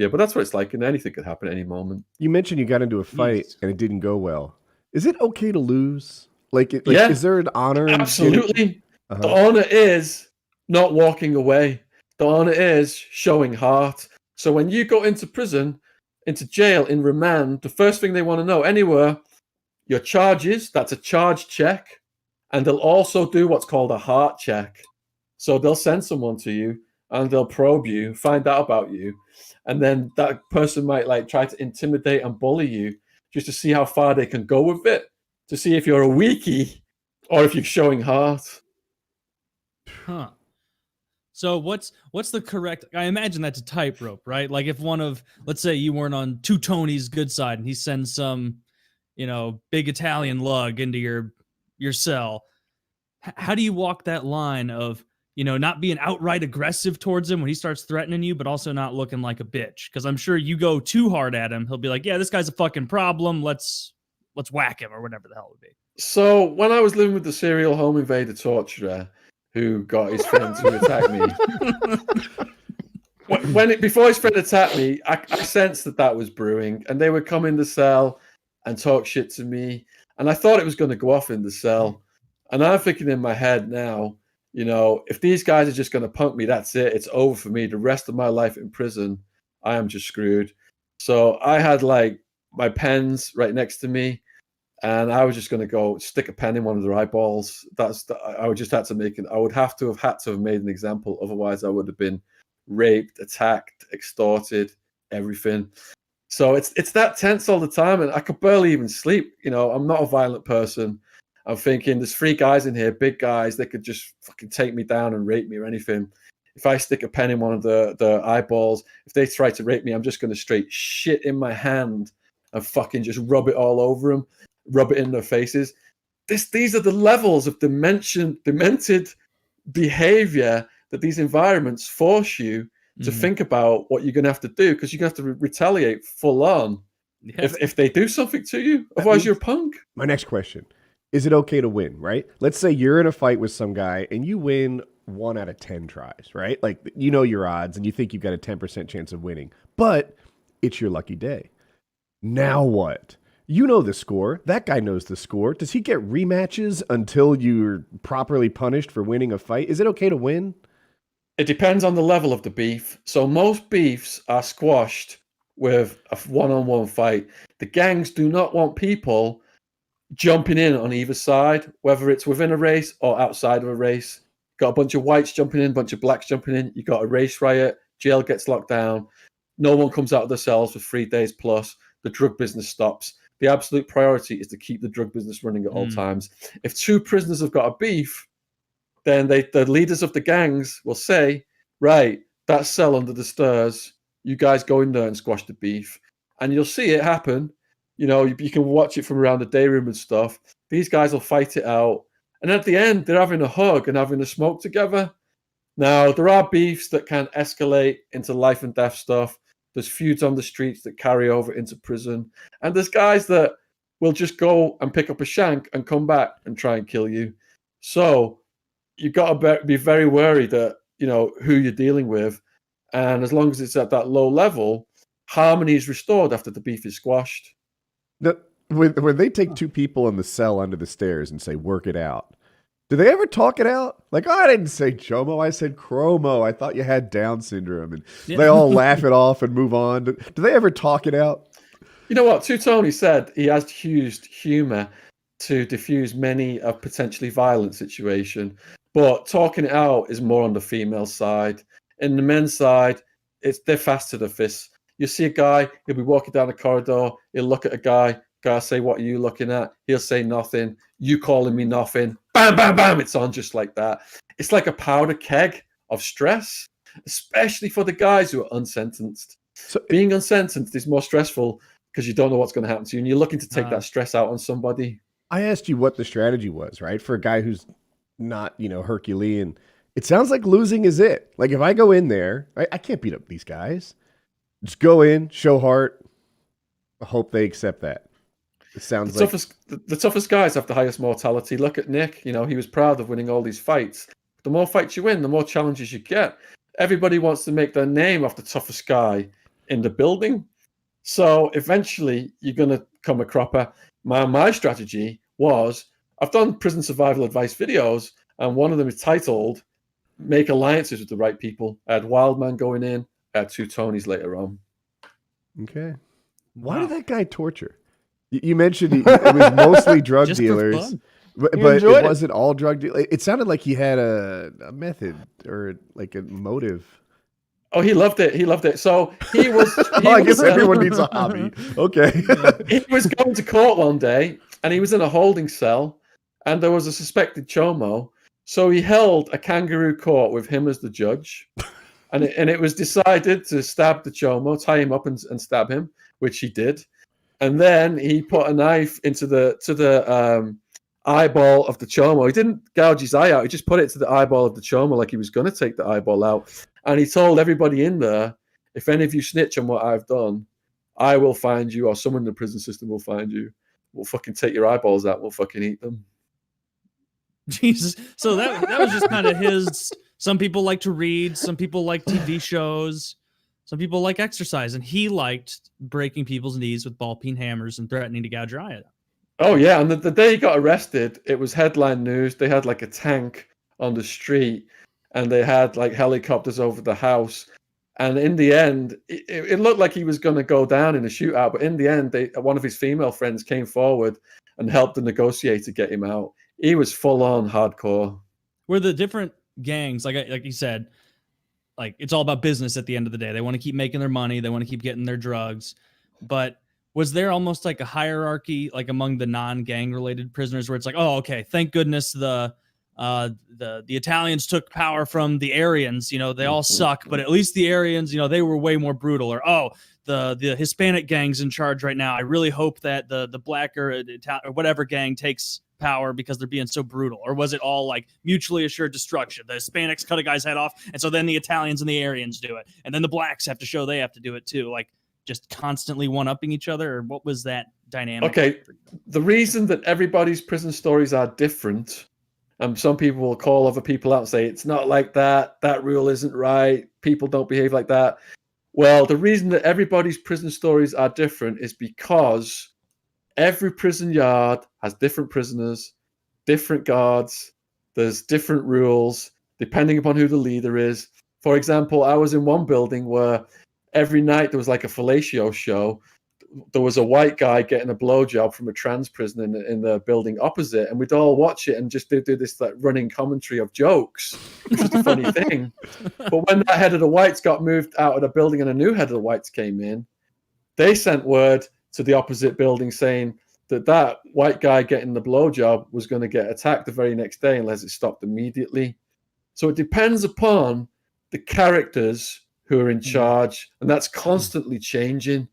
But that's what it's like, and anything could happen at any moment. You mentioned you got into a fight and it didn't go well. Is it okay to lose? Yeah, is there an honor? Absolutely. The honor is not walking away. The honor is showing heart. So when you go into prison, into jail, in remand, the first thing they want to know anywhere, your charges, that's a charge check. And they'll also do what's called a heart check. So they'll send someone to you and they'll probe you, find out about you. And then that person might like try to intimidate and bully you just to see how far they can go with it, to see if you're a weakie or if you're showing heart. Huh. So what's the correct? I imagine that's a tightrope, right? Like if one of, let's say you weren't on Two Tony's good side, and he sends some, big Italian lug into your cell. How do you walk that line of, not being outright aggressive towards him when he starts threatening you, but also not looking like a bitch? Because I'm sure you go too hard at him, he'll be like, yeah, this guy's a fucking problem. Let's whack him, or whatever the hell it would be. So when I was living with the serial home invader torturer who got his friend to attack me, before his friend attacked me, I sensed that was brewing, and they would come in the cell and talk shit to me, and I thought it was going to go off in the cell. And I'm thinking in my head now, if these guys are just going to punk me, that's it. It's over for me. The rest of my life in prison, I am just screwed. So I had like my pens right next to me, and I was just going to go stick a pen in one of their eyeballs. I would just have to have made an example. Otherwise, I would have been raped, attacked, extorted, everything. So it's that tense all the time, and I could barely even sleep. I'm not a violent person. I'm thinking there's 3 guys in here, big guys. They could just fucking take me down and rape me or anything. If I stick a pen in one of the eyeballs, if they try to rape me, I'm just going to straight shit in my hand and fucking just rub it all over them, rub it in their faces. These are the levels of demented behavior that these environments force you to think about what you're going to have to do, because you're going to have to retaliate full on if they do something to you. Otherwise, you're a punk. My next question. Is it okay to win, right? Let's say you're in a fight with some guy and you win 1 out of 10 tries, right? Like, your odds and you think you've got a 10% chance of winning, but it's your lucky day. Now what? You know the score. That guy knows the score. Does he get rematches until you're properly punished for winning a fight? Is it okay to win? It depends on the level of the beef. So most beefs are squashed with a one-on-one fight. The gangs do not want people jumping in on either side, whether it's within a race or outside of a race. Got a bunch of whites jumping in, a bunch of blacks jumping in. You got a race riot. Jail gets locked down. No one comes out of their cells for 3 days plus. The drug business stops. The absolute priority is to keep the drug business running at all times. If 2 prisoners have got a beef, then the leaders of the gangs will say, right, that cell under the stairs, you guys go in there and squash the beef. And you'll see it happen. You can watch it from around the day room and stuff. These guys will fight it out. And at the end, they're having a hug and having a smoke together. Now, there are beefs that can escalate into life and death stuff. There's feuds on the streets that carry over into prison. And there's guys that will just go and pick up a shank and come back and try and kill you. So you've got to be very wary that, who you're dealing with. And as long as it's at that low level, harmony is restored after the beef is squashed. When they take 2 people in the cell under the stairs and say, work it out, do they ever talk it out? Like, I didn't say Chomo, I said Chromo. I thought you had Down syndrome. And they all laugh it off and move on. Do they ever talk it out? You know what? Two Tony said he has used humor to diffuse many a potentially violent situation. But talking it out is more on the female side. In the men's side, they're fast to the fists. You see a guy, he'll be walking down the corridor, he'll look at a guy say, what are you looking at? He'll say nothing. You calling me nothing. Bam, bam, bam. It's on just like that. It's like a powder keg of stress, especially for the guys who are unsentenced. So being unsentenced is more stressful because you don't know what's going to happen to you, and you're looking to take that stress out on somebody. I asked you what the strategy was, right? For a guy who's not, Herculean. It sounds like losing is it. Like if I go in there, I can't beat up these guys. Just go in, show heart. I hope they accept that. It sounds the toughest guys have the highest mortality. Look at Nick. He was proud of winning all these fights. The more fights you win, the more challenges you get. Everybody wants to make their name off the toughest guy in the building. So eventually you're going to come a cropper. My strategy was, I've done prison survival advice videos, and one of them is titled Make Alliances with the Right People. I had Wildman going in, I had 2 Tonys later on. Okay. Why Wow. did that guy torture? You mentioned it was mostly drug Just for dealers, fun. but He it enjoyed it. wasn't all drug dealers. It sounded like he had a method or like a motive. Oh, he loved it. He loved it. So he was. I guess everyone needs a hobby. Okay. He was going to court one day, and he was in a holding cell, and there was a suspected chomo. So he held a kangaroo court with him as the judge, and it was decided to stab the chomo, tie him up, and stab him, which he did. And then he put a knife into the eyeball of the chomo. He didn't gouge his eye out. He just put it to the eyeball of the chomo like he was going to take the eyeball out. And he told everybody in there, if any of you snitch on what I've done, I will find you, or someone in the prison system will find you. We'll fucking take your eyeballs out. We'll fucking eat them. Jesus. So that was just kind of his. Some people like to read. Some people like TV shows. Some people like exercise, and he liked breaking people's knees with ball-peen hammers and threatening to gouge your eye out. Oh, yeah. And the day he got arrested, it was headline news. They had like a tank on the street, and they had like helicopters over the house. And in the end, it looked like he was going to go down in a shootout. But in the end, one of his female friends came forward and helped the negotiator get him out. He was full on hardcore. Where the different gangs, like you said, like it's all about business at the end of the day. They want to keep making their money. They want to keep getting their drugs. But was there almost like a hierarchy, like among the non-gang related prisoners, where it's like, oh, okay, thank goodness the Italians took power from the Aryans. You know, they all suck, but at least the Aryans, you know, they were way more brutal. Or the Hispanic gang's in charge right now. I really hope that the black or whatever gang takes power because they're being so brutal. Or was it all like mutually assured destruction? The Hispanics cut a guy's head off, and so then the Italians and the Aryans do it, and then the blacks have to show they have to do it too. Like just constantly one-upping each other. Or what was that dynamic? Okay, the reason that everybody's prison stories are different. Some people will call other people out and say, it's not like that. That rule isn't right. People don't behave like that. Well, the reason that everybody's prison stories are different is because every prison yard has different prisoners, different guards. There's different rules depending upon who the leader is. For example, I was in one building where every night there was like a fellatio show. There was a white guy getting a blowjob from a trans prisoner in the building opposite, and we'd all watch it and just do this like running commentary of jokes, which was a funny thing. But when that head of the whites got moved out of the building and a new head of the whites came in, they sent word to the opposite building saying that white guy getting the blowjob was going to get attacked the very next day unless it stopped immediately. So it depends upon the characters who are in charge, and that's constantly changing.